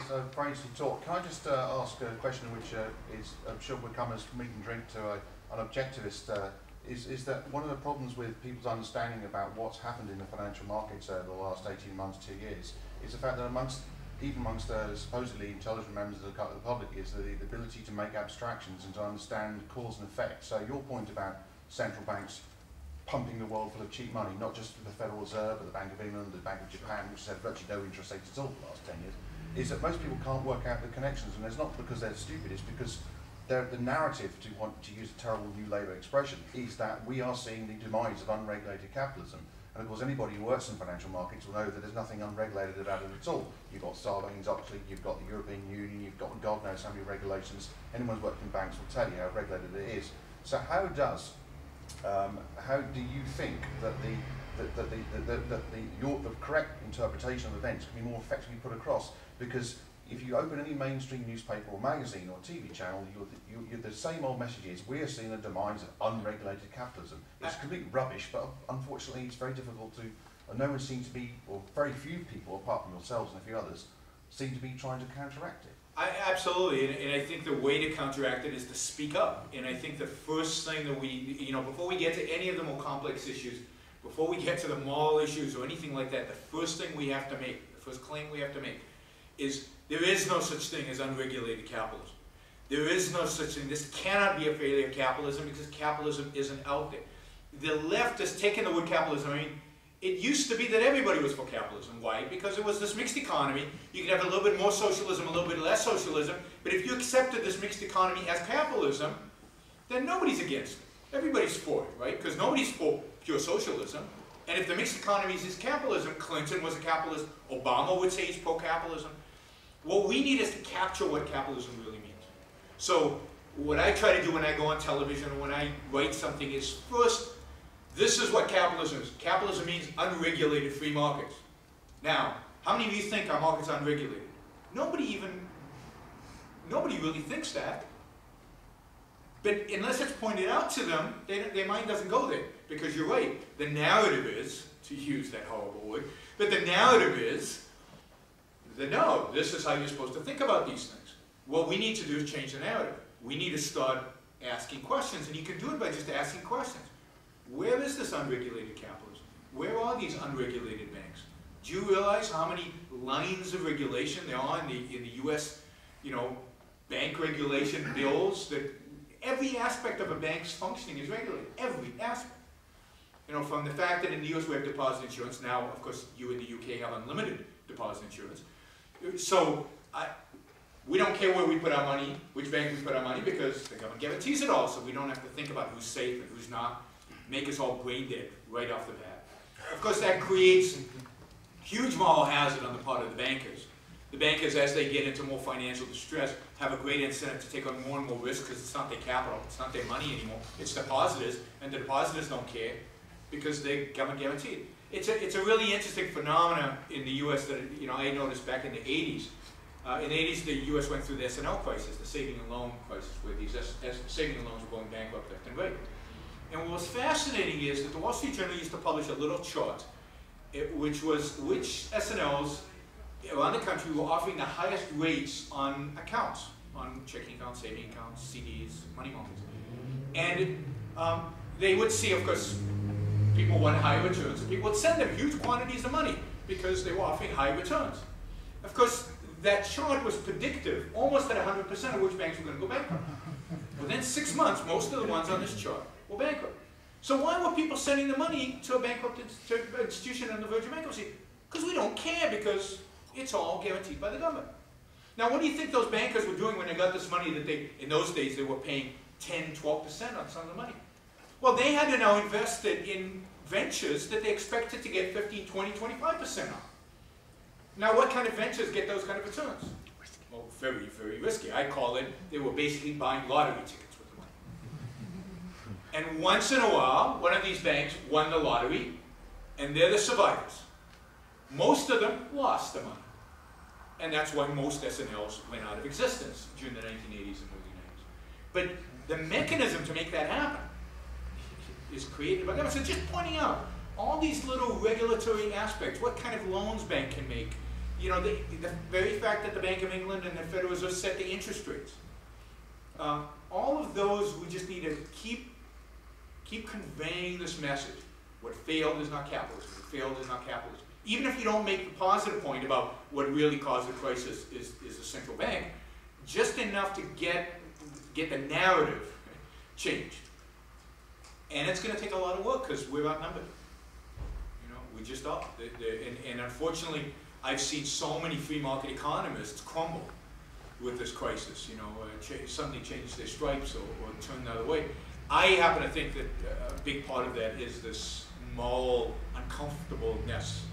It's a very interesting talk. Can I just ask a question which is, I'm sure will come as meat and drink to an objectivist, is that one of the problems with people's understanding about what's happened in the financial markets over the last 18 months, 2 years, is the fact that even amongst supposedly intelligent members of the public is the ability to make abstractions and to understand cause and effect. So your point about central banks pumping the world full of cheap money, not just the Federal Reserve, but the Bank of England, the Bank of Japan, which has had virtually no interest rates at all for the last 10 years, is that most people can't work out the connections, and it's not because they're stupid, it's because the narrative, to want to use a terrible new Labour expression, is that we are seeing the demise of unregulated capitalism. And of course anybody who works in financial markets will know that there's nothing unregulated about it at all. You've got Sarbanes-Oxley, you've got the European Union, you've got God knows how many regulations. Anyone who's worked in banks will tell you how regulated it is. So how do you think that the correct interpretation of events can be more effectively put across? Because if you open any mainstream newspaper or magazine or TV channel, you're the same old message is, we are seeing the demise of unregulated capitalism. It's complete rubbish, but unfortunately it's very difficult to, no one seems to be, or very few people, apart from yourselves and a few others, seem to be trying to counteract it. Absolutely, and I think the way to counteract it is to speak up. And I think the first thing that we, before we get to any of the more complex issues, before we get to the moral issues or anything like that, the first thing we have to make, the first claim we have to make, is there is no such thing as unregulated capitalism. There is no such thing. This cannot be a failure of capitalism because capitalism isn't out there. The left has taken the word capitalism. I mean, it used to be that everybody was for capitalism. Why? Because it was this mixed economy. You could have a little bit more socialism, a little bit less socialism. But if you accepted this mixed economy as capitalism, then nobody's against it. Everybody's for it, right? Because nobody's for pure socialism. And if the mixed economy is capitalism, Clinton was a capitalist, Obama would say he's pro-capitalism. What we need is to capture what capitalism really means. So what I try to do when I go on television or when I write something is, first, this is what capitalism is. Capitalism means unregulated free markets. Now, how many of you think our markets are unregulated? Nobody really thinks that. But unless it's pointed out to them, their mind doesn't go there. Because you're right, the narrative is, to use that horrible word, but the narrative is that no, this is how you're supposed to think about these things. What we need to do is change the narrative. We need to start asking questions, and you can do it by just asking questions. Where is this unregulated capitalism? Where are these unregulated banks? Do you realize how many lines of regulation there are in the U.S., bank regulation bills? That every aspect of a bank's functioning is regulated. Every aspect. From the fact that in the U.S. we have deposit insurance. Now, of course, you in the U.K. have unlimited deposit insurance. So we don't care where we put our money, which bank we put our money, because the government guarantees it all, so we don't have to think about who's safe and who's not. Make us all brain dead right off the bat. Of course, that creates huge moral hazard on the part of the bankers. The bankers, as they get into more financial distress, have a great incentive to take on more and more risk because it's not their capital, it's not their money anymore, it's depositors, and the depositors don't care because they're government guaranteed. It's a really interesting phenomenon in the U.S. that I noticed back in the 80s. In the 80s, the U.S. went through the S&L crisis, the saving and loan crisis, where these saving and loans were going bankrupt left and right. And what was fascinating is that the Wall Street Journal used to publish a little chart, which was which S&Ls around the country were offering the highest rates on accounts, on checking accounts, saving accounts, CDs, money markets. And they would see, of course, people wanted high returns, and people would send them huge quantities of money because they were offering high returns. Of course, that chart was predictive, almost at 100% of which banks were going to go bankrupt. Within 6 months, most of the ones on this chart were bankrupt. So why were people sending the money to a bankrupt institution on the verge of bankruptcy? Because we don't care, because it's all guaranteed by the government. Now, what do you think those bankers were doing when they got this money that in those days, they were paying 10, 12% on some of the money? Well, they had to now invest it in ventures that they expected to get 15, 20, 25% on. Now, what kind of ventures get those kind of returns? Well, very, very risky. I call it, they were basically buying lottery tickets with the money. And once in a while, one of these banks won the lottery, and they're the survivors. Most of them lost the money. And that's why most S&Ls went out of existence during the 1980s and early 90s. But the mechanism to make that happen is created by government. So just pointing out all these little regulatory aspects, what kind of loans bank can make, you know, the very fact that the Bank of England and the Federal Reserve set the interest rates, all of those, we just need to keep conveying this message. What failed is not capitalism. What failed is not capitalism. Even if you don't make the positive point about what really caused the crisis is the central bank, just enough to get the narrative changed. And it's going to take a lot of work because we're outnumbered. You know, we just are. And unfortunately, I've seen so many free market economists crumble with this crisis. You know, suddenly change their stripes or turn the other way. I happen to think that a big part of that is this moral uncomfortableness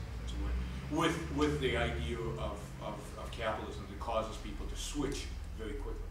with the idea of capitalism that causes people to switch very quickly.